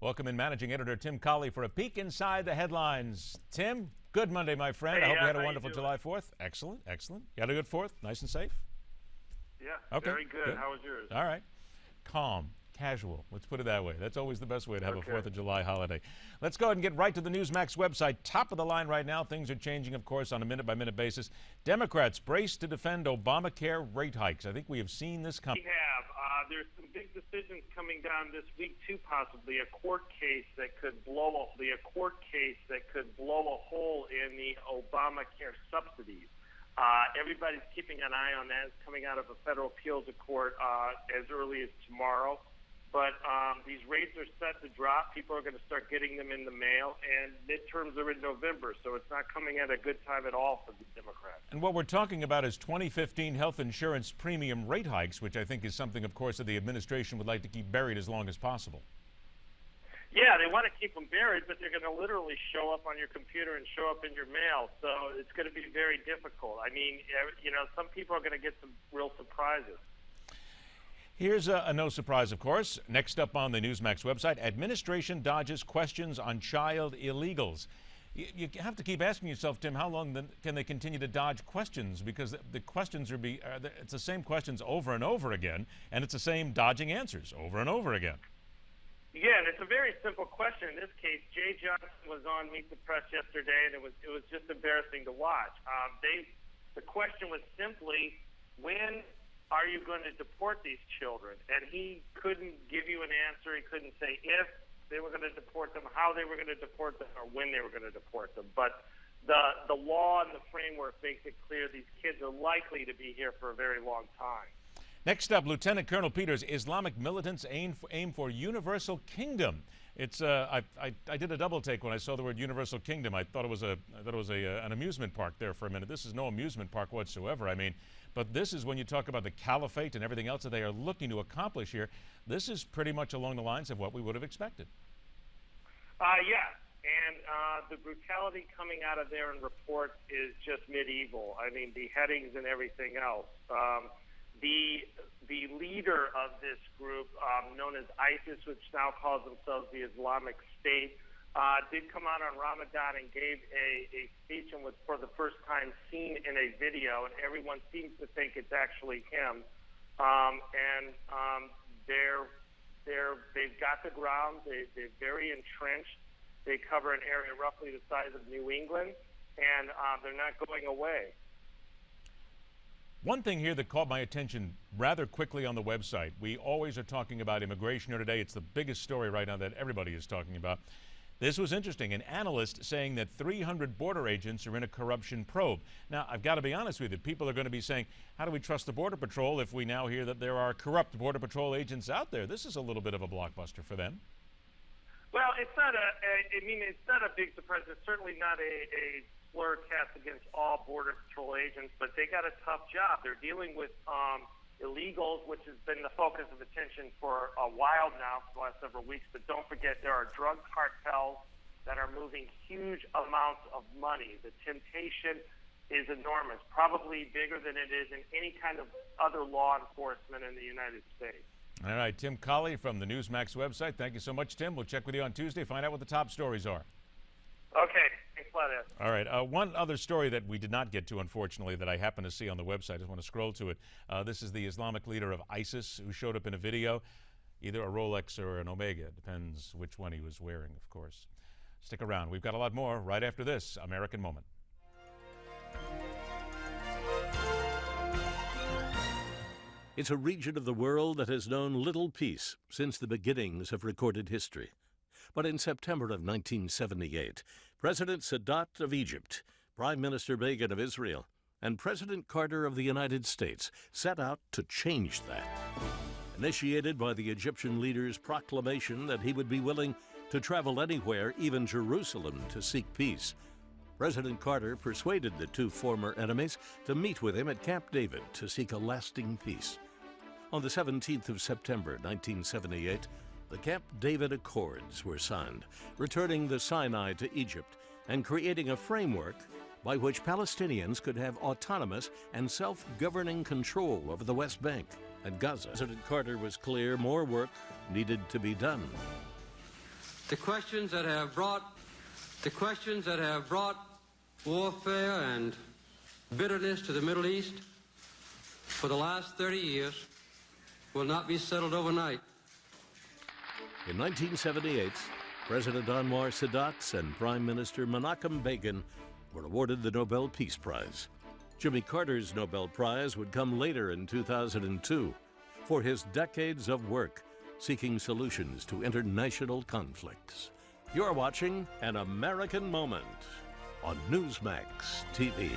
Welcome in Managing Editor Tim Collie for a peek inside the headlines. Tim, good Monday, my friend. Hey, I hope you had a how wonderful you July 4th. Excellent, excellent. You had a good 4th? Nice and safe? Yeah, okay, very good. How was yours? All right. Calm, casual. Let's put it that way. That's always the best way to have a 4th of July holiday. Let's go ahead and get right to the Newsmax website. Top of the line right now. Things are changing, of course, on a minute-by-minute basis. Democrats brace to defend Obamacare rate hikes. I think we have seen this coming. We have. There's some big decisions coming down this week, too, possibly. A court case that could blow a hole in the Obamacare subsidies. Everybody's keeping an eye on that. It's coming out of a federal appeals court as early as tomorrow. But these rates are set to drop. People are going to start getting them in the mail, and midterms are in November, so it's not coming at a good time at all for the Democrats. And what we're talking about is 2015 health insurance premium rate hikes, which I think is something, of course, that the administration would like to keep buried as long as possible. Yeah, they want to keep them buried, but they're going to literally show up on your computer and show up in your mail, so it's going to be very difficult. I mean, some people are going to get some real surprises. Here's a no surprise, of course. Next up on the Newsmax website, administration dodges questions on child illegals. You have to keep asking yourself, Tim, how long can they continue to dodge questions? Because the questions it's the same questions over and over again, and it's the same dodging answers over and over again. Yeah, and it's a very simple question. In this case, Jay Johnson was on Meet the Press yesterday, and it was just embarrassing to watch. The question was simply, when are you going to deport these children? And he couldn't give you an answer. He couldn't say if they were going to deport them, how they were going to deport them, or when they were going to deport them. But the law and the framework makes it clear these kids are likely to be here for a very long time. Next up, Lieutenant Colonel Peters, Islamic militants aim for universal kingdom. It's I did a double take when I saw the word universal kingdom. I thought it was an amusement park there for a minute. This is no amusement park whatsoever. I mean, but this is when you talk about the caliphate and everything else that they are looking to accomplish here. This is pretty much along the lines of what we would have expected. Yeah, and the brutality coming out of there in reports is just medieval. I mean, beheadings and everything else. The leader of this group, known as ISIS, which now calls themselves the Islamic State, did come out on Ramadan and gave a speech and was for the first time seen in a video, and everyone seems to think it's actually him. They've got the ground. They're very entrenched. They cover an area roughly the size of New England, and they're not going away. One thing here that caught my attention rather quickly on the website, we always are talking about immigration here today. It's the biggest story right now that everybody is talking about. This was interesting. An analyst saying that 300 border agents are in a corruption probe. Now, I've got to be honest with you. People are going to be saying, how do we trust the Border Patrol if we now hear that there are corrupt Border Patrol agents out there? This is a little bit of a blockbuster for them. Well, it's not a big surprise. It's certainly not a slur cast against all Border Patrol agents, but they got a tough job. They're dealing with illegals, which has been the focus of attention for a while now, for the last several weeks. But don't forget, there are drug cartels that are moving huge amounts of money. The temptation is enormous, probably bigger than it is in any kind of other law enforcement in the United States. All right, Tim Collie from the Newsmax website. Thank you so much, Tim. We'll check with you on Tuesday, find out what the top stories are. Okay. Thanks a lot, Ed. All right. One other story that we did not get to, unfortunately, that I happened to see on the website. I just want to scroll to it. This is the Islamic leader of ISIS who showed up in a video, either a Rolex or an Omega. It depends which one he was wearing, of course. Stick around. We've got a lot more right after this American Moment. It's a region of the world that has known little peace since the beginnings of recorded history. But in September of 1978, President Sadat of Egypt, Prime Minister Begin of Israel, and President Carter of the United States set out to change that. Initiated by the Egyptian leader's proclamation that he would be willing to travel anywhere, even Jerusalem, to seek peace, President Carter persuaded the two former enemies to meet with him at Camp David to seek a lasting peace. On the 17th of September, 1978, the Camp David Accords were signed, returning the Sinai to Egypt and creating a framework by which Palestinians could have autonomous and self-governing control over the West Bank and Gaza. President Carter was clear more work needed to be done. The questions that have brought warfare and bitterness to the Middle East for the last 30 years will not be settled overnight. In 1978, President Anwar Sadat and Prime Minister Menachem Begin were awarded the Nobel Peace Prize. Jimmy Carter's Nobel Prize would come later in 2002 for his decades of work seeking solutions to international conflicts. You're watching An American Moment on Newsmax TV.